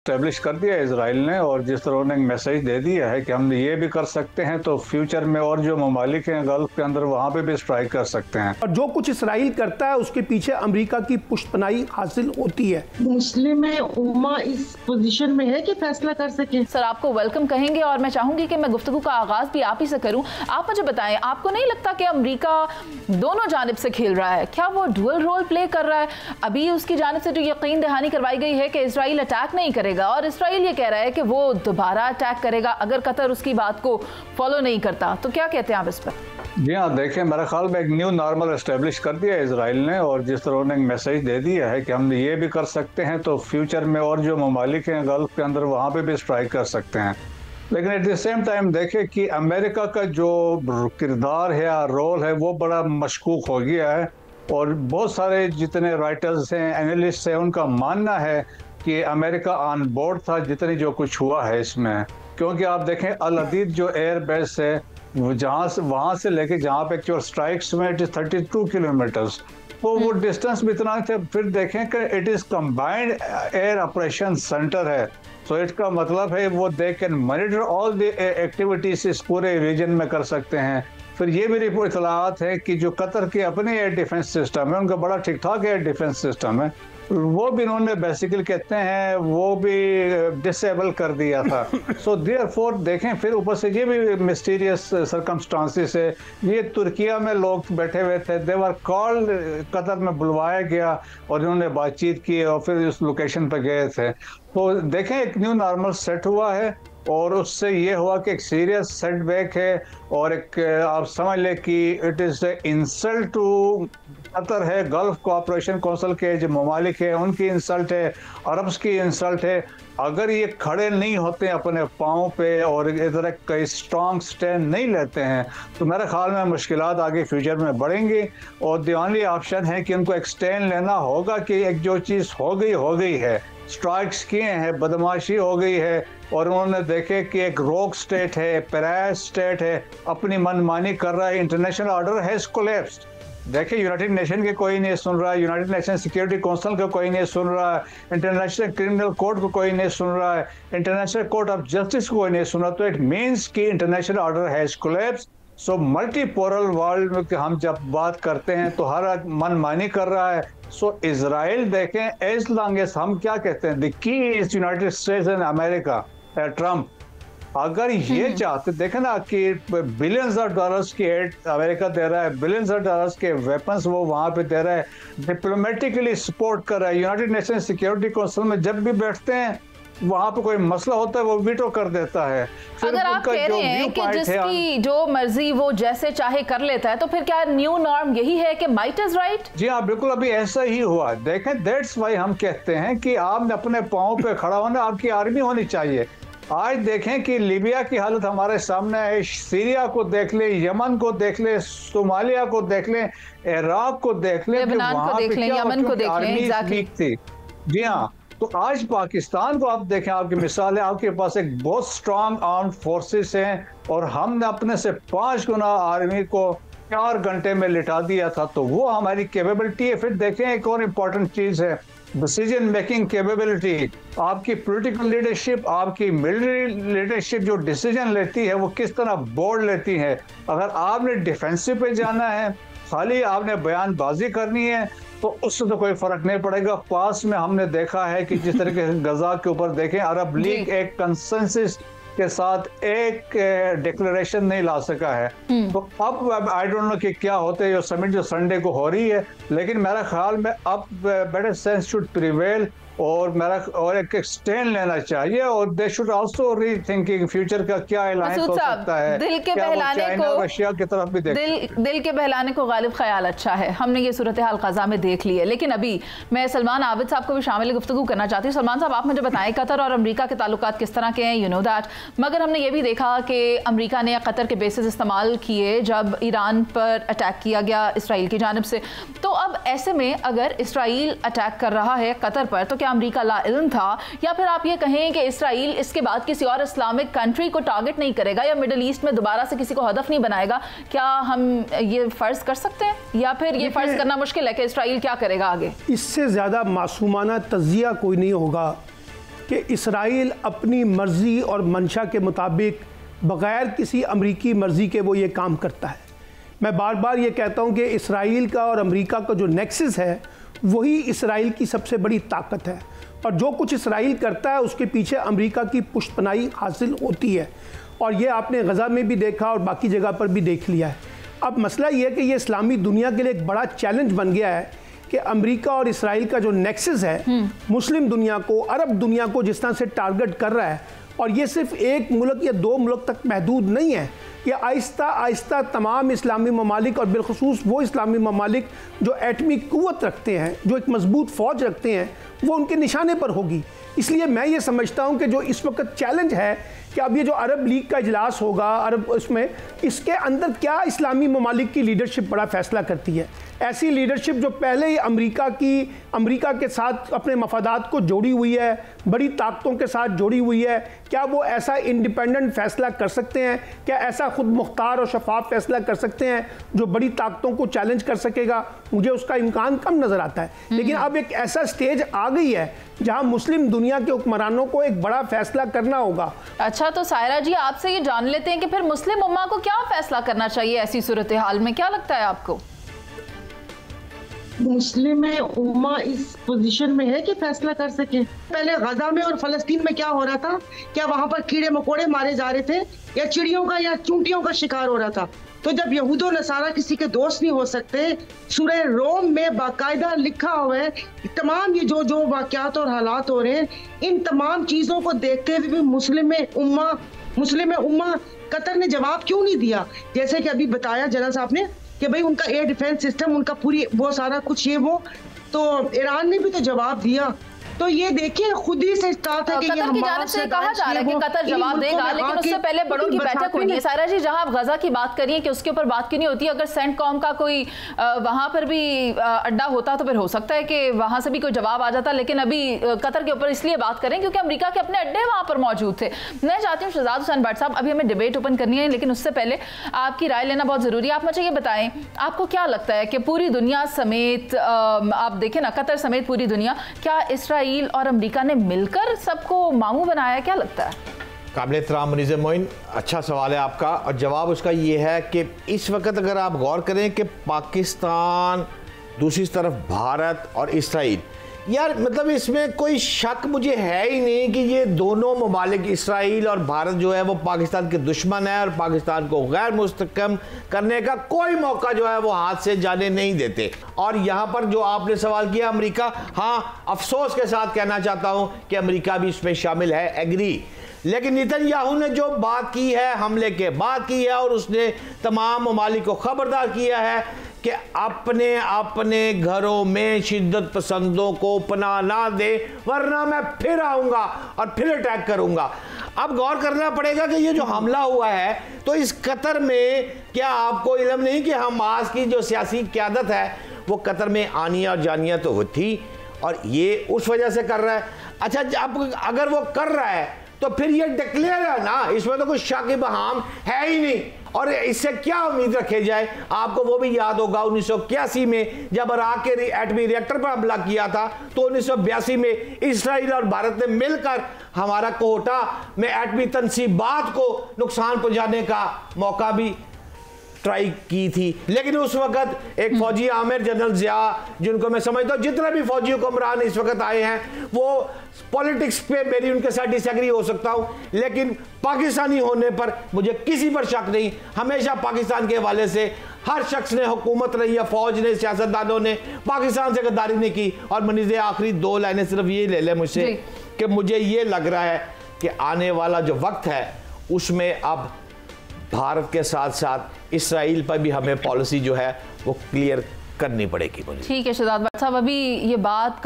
Establish कर दिया Israel ने, और जिस तरह उन्होंने मैसेज दे दिया है कि हम ये भी कर सकते हैं, तो फ्यूचर में और जो ममालिक हैं गल्फ के अंदर वहाँ पे भी स्ट्राइक कर सकते हैं। और जो कुछ इसराइल करता है उसके पीछे अमेरिका की पुष्टपनाही हासिल होती है। मुस्लिम उम्मा इस पोजीशन में है कि फैसला कर सके। सर, आपको वेलकम कहेंगे और मैं चाहूंगी कि मैं गुफ्तगू का आगाज भी आप ही से करूं। आप मुझे बताएं, आपको नहीं लगता कि अमेरिका दोनों जानिब से खेल रहा है? क्या वो डुअल रोल प्ले कर रहा है? अभी उसकी जानिब से जो यकीन दहानी करवाई गई है कि इसराइल अटैक नहीं करेगा, और इसराइल ये कह रहा है कि वो दोबारा अटैक करेगा अगर कतर उसकी बात को फॉलो नहीं करता। तो क्या कहते हैं आप इस पर? जी हाँ, देखें, मेरे ख्याल में एक न्यू नॉर्मल एस्टेब्लिश कर दिया इसराइल ने, और जिस तरह उन्होंने मैसेज दे दिया है कि हम ये भी कर सकते हैं, तो फ्यूचर में और जो ममालिक हैं गल्फ के अंदर वहाँ पे भी स्ट्राइक कर सकते हैं। लेकिन एट द सेम टाइम देखें कि अमेरिका का जो किरदार है या रोल है वो बड़ा मशकूक हो गया है, और बहुत सारे जितने राइटर्स हैं, एनालिस्ट हैं, उनका मानना है कि अमेरिका ऑन बोर्ड था जितनी जो कुछ हुआ है इसमें। क्योंकि आप देखें अल अदीद जो एयर बेस है जहाँ से वहाँ से लेके जहाँ पे एक्चुअल स्ट्राइक्स में इट इज़ 32 किलोमीटर्स, तो वो डिस्टेंस भी इतना थे। फिर देखें कि it is combined air operation centre है, तो इसका मतलब है वो they can monitor all the activities इस पूरे रीजन में कर सकते हैं। फिर ये भी रिपोर्ट इतलात है कि जो कतर के अपने एयर डिफेंस सिस्टम है, उनका बड़ा ठीक ठाक एयर डिफेंस सिस्टम है, वो भी इन्होंने बेसिकली कहते हैं वो भी डिसेबल कर दिया था। सो देयरफॉर देखें, फिर ऊपर से ये भी मिस्टीरियस सर्कमस्टांसिस है। ये तुर्किया में लोग बैठे हुए थे, दे वर कॉल्ड, कतर में बुलवाया गया और इन्होंने बातचीत की और फिर उस लोकेशन पर गए थे। तो देखें, एक न्यू नॉर्मल सेट हुआ है, और उससे ये हुआ कि एक सीरियस सेटबैक है, और एक आप समझ लें कि it is insult to Qatar है, गल्फ कोऑपरेशन काउंसिल के जो ममालिक है उनकी इंसल्ट है, अरब्स की इंसल्ट है। अगर ये खड़े नहीं होते अपने पाँव पे और इधर कई स्ट्रॉन्ग स्टैंड नहीं लेते हैं, तो मेरे ख्याल में मुश्किलात आगे फ्यूचर में बढ़ेंगी, और द ओनली ऑप्शन है कि उनको एक स्टैंड लेना होगा कि एक जो चीज़ हो गई है, स्ट्राइक्स किए हैं, बदमाशी हो गई है, और उन्होंने देखे कि एक रोक स्टेट है, पैराज स्टेट है, अपनी मनमानी कर रहा है, इंटरनेशनल ऑर्डर हैज कोलैप्स्ड। देखिए, यूनाइटेड नेशन के कोई नहीं सुन रहा है, यूनाइटेड नेशन सिक्योरिटी काउंसिल का कोई नहीं सुन रहा है, इंटरनेशनल क्रिमिनल कोर्ट को कोई नहीं सुन रहा है, इंटरनेशनल कोर्ट ऑफ जस्टिस को कोई नहीं सुन रहा। तो इट मीन्स कि international order has collapsed. So multipolar world में हम जब बात करते हैं तो हर मनमानी कर रहा है। सो इजराइल देखें, एज लॉन्ग एज हम क्या कहते हैं, the key is United states and America, Trump अगर ये चाहते, देखें ना कि बिलियंस ऑफ डॉलर्स की एड अमेरिका दे रहा है, बिलियंस ऑफ डॉलर्स के वेपन्स वो वहाँ पे दे रहा है, डिप्लोमेटिकली सपोर्ट कर रहा है। यूनाइटेड नेशन सिक्योरिटी काउंसिल में जब भी बैठते हैं वहाँ पे कोई मसला होता है वो वीटो कर देता है। अगर आप कह रहे हैं कि जिसकी जो मर्जी वो जैसे चाहे कर लेता है, तो फिर क्या न्यू नॉर्म यही है कि माइट इज राइट? जी हाँ, बिल्कुल अभी ऐसा ही हुआ। देखें, दैट्स वाई हम कहते हैं कि आपने अपने पाँव पे खड़ा होना, आपकी आर्मी होनी चाहिए। आज देखें कि लीबिया की हालत हमारे सामने है, सीरिया को देख ले, यमन को देख ले, सोमालिया को देख ले, इराक को देख ले, लेबनान को देख ले, यमन को देख ले, वीक थी। जी हाँ, तो आज पाकिस्तान को आप देखें, आपकी मिसाल है, आपके पास एक बहुत स्ट्रांग आर्म्ड फोर्सेस हैं, और हमने अपने से 5 गुना आर्मी को 4 घंटे में लिटा दिया था। तो वो हमारी कैपेबिलिटी है। फिर देखें, एक और इम्पॉर्टेंट चीज़ है डिसीजन मेकिंग कैपेबिलिटी। आपकी पॉलिटिकल लीडरशिप, आपकी मिलिट्री लीडरशिप जो डिसीजन लेती है वो किस तरह बोर्ड लेती है। अगर आपने डिफेंसिव पे जाना है, खाली आपने बयानबाजी करनी है, तो उससे तो कोई फर्क नहीं पड़ेगा। पास में हमने देखा है कि जिस तरीके से गजा के ऊपर देखें, अरब लीग एक कंसेंसस के साथ एक डिक्लेरेशन नहीं ला सका है। तो अब आई डोंट नो कि क्या होते हैं, जो समिट जो संडे को हो रही है, लेकिन मेरा ख्याल में अब बेटर सेंस शुड प्रिवेल, और एक स्टैंड लेना चाहिए, और they should also rethinking future का क्या अलायंस हो सकता है। दिल के बहलाने को, रशिया की तरफ भी दिल के बहलाने को गालिब ख्याल अच्छा है। हमने ये सूरत हाल क़ज़ा में देख ली है। लेकिन अभी मैं सलमान आबिद साहब को भी शामिल गुफ्तगू करना चाहती हूँ। सलमान साहब, आप मुझे बताएं, कतर और अमरीका के ताल्लुकात किस तरह के हैं? यू नो दैट, मगर हमने ये भी देखा कि अमरीका ने कतर के बेसिस इस्तेमाल किए जब ईरान पर अटैक किया गया इसराइल की जानिब से। तो अब ऐसे में अगर इसराइल अटैक कर रहा है कतर पर, तो क्या अमरीका लाइल्म था, या फिर आप ये कहें कि इसराइल इसके बाद किसी और इस्लामिक कंट्री को टारगेट नहीं करेगा या मिडिल ईस्ट में दोबारा से किसी को हदफ नहीं बनाएगा? क्या हम ये फर्ज कर सकते हैं, या फिर ये फर्ज करना मुश्किल है कि इसराइल क्या करेगा आगे? इससे ज्यादा मासूमाना तज्जिया कोई नहीं होगा कि इसराइल अपनी मर्ज़ी और मंशा के मुताबिक बग़ैर किसी अमरीकी मर्ज़ी के वो ये काम करता है। मैं बार बार ये कहता हूँ कि इसराइल का और अमरीका का जो नेक्सस है वही इसराइल की सबसे बड़ी ताकत है, और जो कुछ इसराइल करता है उसके पीछे अमरीका की पुष्टपनाही हासिल होती है, और ये आपने गज़ा में भी देखा और बाकी जगह पर भी देख लिया है। अब मसला ये है कि ये इस्लामी दुनिया के लिए एक बड़ा चैलेंज बन गया है कि अमेरिका और इसराइल का जो नेक्सस है मुस्लिम दुनिया को, अरब दुनिया को जिस तरह से टारगेट कर रहा है, और ये सिर्फ एक मुल्क या दो मुल्क तक महदूद नहीं है, ये आहिस्ता आहिस्ता तमाम इस्लामी ममालिक और बिलखुसूस वो इस्लामी ममालिक जो एटमी क़ुव्वत रखते हैं, जो एक मजबूत फ़ौज रखते हैं, वो उनके निशाने पर होगी। इसलिए मैं ये समझता हूँ कि जो इस वक्त चैलेंज है कि अब ये जो अरब लीग का इजलास होगा अरब, उसमें इसके अंदर क्या इस्लामी ममालिक की लीडरशिप बड़ा फैसला करती है। ऐसी लीडरशिप जो पहले ही अमेरिका के साथ अपने मफादात को जोड़ी हुई है, बड़ी ताकतों के साथ जोड़ी हुई है, क्या वो ऐसा इंडिपेंडेंट फैसला कर सकते हैं? क्या ऐसा खुद मुख्तार और शफाफ फैसला कर सकते हैं जो बड़ी ताकतों को चैलेंज कर सकेगा? मुझे उसका इम्कान कम नज़र आता है। लेकिन अब एक ऐसा स्टेज आ गई है जहां मुस्लिम दुनिया के हुक्मरानों को एक बड़ा फैसला करना होगा। अच्छा, तो सायरा जी आपसे ये जान लेते हैं कि फिर मुस्लिम उम्मा को क्या फैसला करना चाहिए ऐसी सूरत हाल में, क्या लगता है आपको? मुस्लिम उम्मा इस पोजीशन में है कि फैसला कर सके। पहले गजा में और फलस्तीन में क्या हो रहा था? क्या वहां पर कीड़े मकोड़े मारे जा रहे थे या चिड़ियों का या चूंटियों का शिकार हो रहा था? तो जब यहूदो नसारा किसी के दोस्त नहीं हो सकते, सूरह रोम में बाकायदा लिखा हुआ है तमाम ये जो वाक़यात और हालात हो रहे हैं, इन तमाम चीजों को देखते हुए भी मुस्लिम उम्मा कतर ने जवाब क्यों नहीं दिया? जैसे कि अभी बताया जना साहब ने कि भाई उनका एयर डिफेंस सिस्टम, उनका पूरी वो सारा कुछ ये वो, तो ईरान ने भी तो जवाब दिया। तो ये देखिए खुद ही से स्टार्ट है कि कतर की जानिब से कहा जा रहा है कि कतर जवाब देगा, लेकिन उससे पहले बड़ों की बैठक होनी है। सायरा जी, जहां आप गजा की बात करिए कि उसके ऊपर बात क्यों नहीं होती? अगर सेंटकॉम का कोई वहां पर भी अड्डा होता तो फिर हो सकता है कि वहां से भी कोई जवाब आ जाता, लेकिन अभी कतर के ऊपर इसलिए बात करें क्योंकि अमेरिका के अपने अड्डे वहां पर मौजूद थे। मैं चाहती हूँ शहजाद हुसैन भट्ट साहब, अभी हमें डिबेट ओपन करनी है, लेकिन उससे पहले आपकी राय लेना बहुत जरूरी है। आप मुझे ये बताएं, आपको क्या लगता है कि पूरी दुनिया समेत, आप देखें ना, कतर समेत पूरी दुनिया, क्या इसराइल और अमेरिका ने मिलकर सबको मामू बनाया? क्या लगता है? काबिल एहतराम मुनीज़ मोइन, अच्छा सवाल है आपका, और जवाब उसका ये है कि इस वक्त अगर आप गौर करें कि पाकिस्तान, दूसरी तरफ भारत और इसराइल, यार मतलब इसमें कोई शक मुझे है ही नहीं कि ये दोनों ममालिक इसराइल और भारत जो है वो पाकिस्तान के दुश्मन है और पाकिस्तान को गैर मुस्तकम करने का कोई मौका जो है वो हाथ से जाने नहीं देते। और यहाँ पर जो आपने सवाल किया अमेरिका, हाँ अफसोस के साथ कहना चाहता हूँ कि अमेरिका भी इसमें शामिल है, एग्री, लेकिन नेतन्याहू ने जो बात की है, हमले के बाद की है, और उसने तमाम ममालिक को खबरदार किया है कि अपने अपने घरों में शिद्दत पसंदों को पनाह ना दे, वरना मैं फिर आऊंगा और फिर अटैक करूंगा। अब गौर करना पड़ेगा कि ये जो हमला हुआ है, तो इस कतर में क्या आपको इल्म नहीं कि हमास की जो सियासी क़यादत है वो कतर में आनिया और जानिया तो थी, और ये उस वजह से कर रहा है। अच्छा, अब अगर वो कर रहा है तो फिर ये डिक्लेयर है ना, इसमें तो कोई शक बहाम है ही नहीं, और इससे क्या उम्मीद रखे जाए? आपको वो भी याद होगा 1981 में जब इराक के एटमी रिएक्टर पर हमला किया था, तो 1982 में इसराइल और भारत ने मिलकर हमारा कोटा में एटमी तनसीबात को नुकसान पहुंचाने का मौका भी ट्राई की थी। लेकिन उस वक्त एक फौजी आमिर जनरल जिया, जिनको मैं समझता हूँ जितने भी फौजी हुक्मरान इस वक्त आए हैं, वो पॉलिटिक्स पे मेरी उनके साथ डिसएग्री हो सकता हूँ, लेकिन पाकिस्तानी होने पर मुझे किसी पर शक नहीं। हमेशा पाकिस्तान के हवाले से हर शख्स ने, हुकूमत ने या फौज ने, सियासतदानों ने पाकिस्तान से गद्दारी नहीं की। और मनीज़ आखिरी 2 लाइनें सिर्फ ये ले लें मुझसे कि मुझे ये लग रहा है कि आने वाला जो वक्त है उसमें अब भारत के साथ साथ इसराइल पर भी हमें पॉलिसी जो है वो क्लियर करनी पड़ेगी। ठीक है शहजाद भट्ट साहब, अभी ये बात